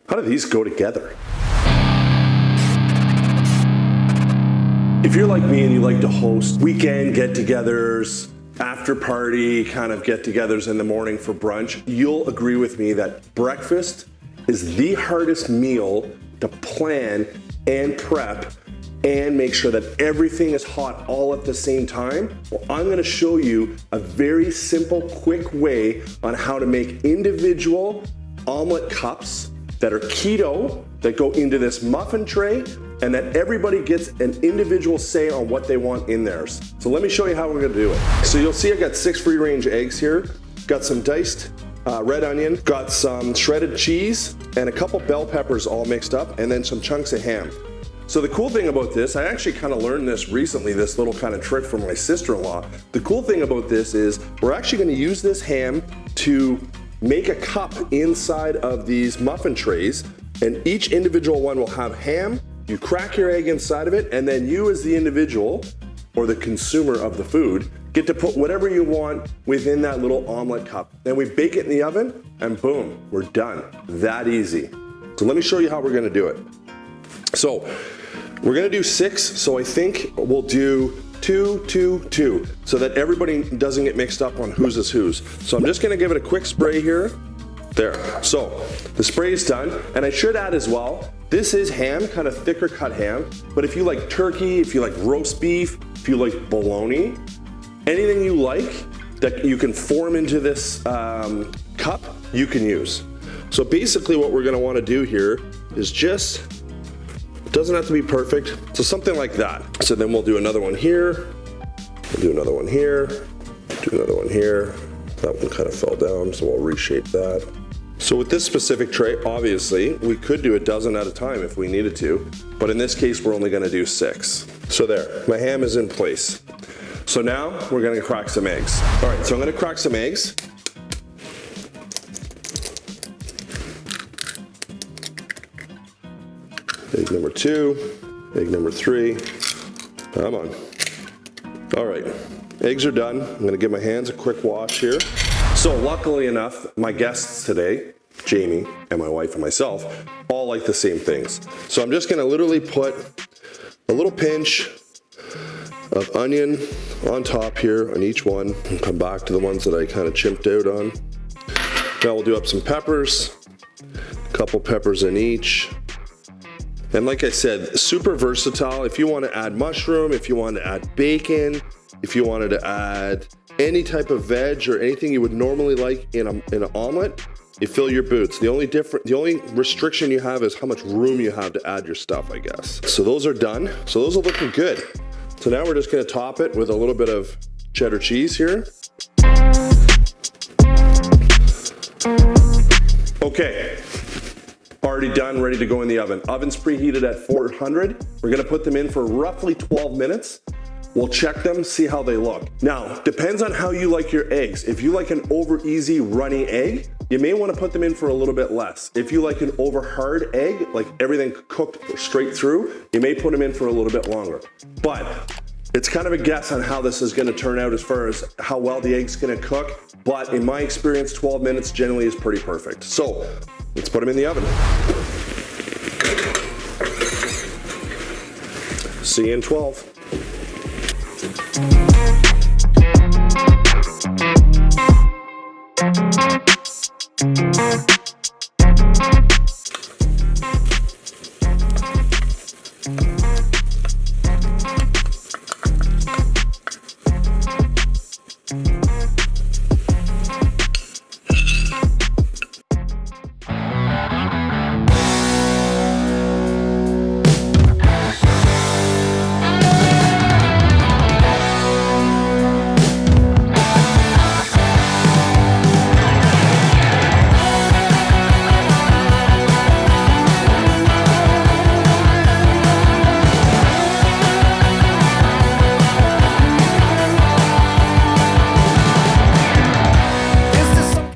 How do these go together? If you're like me and you like to host weekend get-togethers, after party kind of get-togethers in the morning for brunch, you'll agree with me that breakfast is the hardest meal to plan and prep and make sure that everything is hot all at the same time. Well, I'm gonna show you a very simple, quick way on how to make individual omelet cups that are keto, that go into this muffin tray, and that everybody gets an individual say on what they want in theirs. So let me show you how we're gonna do it. So you'll see I got 6 free-range eggs here, got some diced red onion, got some shredded cheese, and a couple bell peppers all mixed up, and then some chunks of ham. So the cool thing about this, I actually kind of learned this recently, this little kind of trick from my sister-in-law. The cool thing about this is we're actually gonna use this ham to make a cup inside of these muffin trays, and each individual one will have ham. You crack your egg inside of it, and then you as the individual or the consumer of the food get to put whatever you want within that little omelet cup. Then we bake it in the oven, and boom, we're done. That easy. So let me show you how we're gonna do it. So we're gonna do 6, so I think we'll do 2, 2, 2, so that everybody doesn't get mixed up on whose is whose. So I'm just gonna give it a quick spray here. There. So the spray is done, and I should add as well, this is ham, kind of thicker cut ham, but if you like turkey, if you like roast beef, if you like bologna, anything you like that you can form into this cup, you can use. So basically what we're gonna wanna do here is just, it doesn't have to be perfect, so something like that. So then we'll do another one here, we'll do another one here, do another one here. That one kind of fell down, so we'll reshape that. So with this specific tray, obviously, we could do a dozen at a time if we needed to, but in this case, we're only gonna do 6. So there, my ham is in place. So now we're gonna crack some eggs. All right, so I'm gonna crack some eggs. Egg number 2, egg number 3, come on. All right, eggs are done. I'm gonna give my hands a quick wash here. So luckily enough, my guests today, Jamie and my wife and myself, all like the same things. So I'm just gonna literally put a little pinch of onion on top here on each one, and come back to the ones that I kind of chimped out on. Now we'll do up some peppers, a couple peppers in each. And like I said, super versatile. If you want to add mushroom, if you want to add bacon, if you wanted to add any type of veg or anything you would normally like in an omelet, you fill your boots. The only restriction you have is how much room you have to add your stuff, I guess. So those are done. So those are looking good. So now we're just gonna top it with a little bit of cheddar cheese here. Okay, already done, ready to go in the oven. Oven's preheated at 400. We're gonna put them in for roughly 12 minutes. We'll check them, see how they look. Now, depends on how you like your eggs. If you like an over easy runny egg, you may wanna put them in for a little bit less. If you like an over hard egg, like everything cooked straight through, you may put them in for a little bit longer. But it's kind of a guess on how this is gonna turn out as far as how well the egg's gonna cook. But in my experience, 12 minutes generally is pretty perfect. So let's put them in the oven. See you in 12.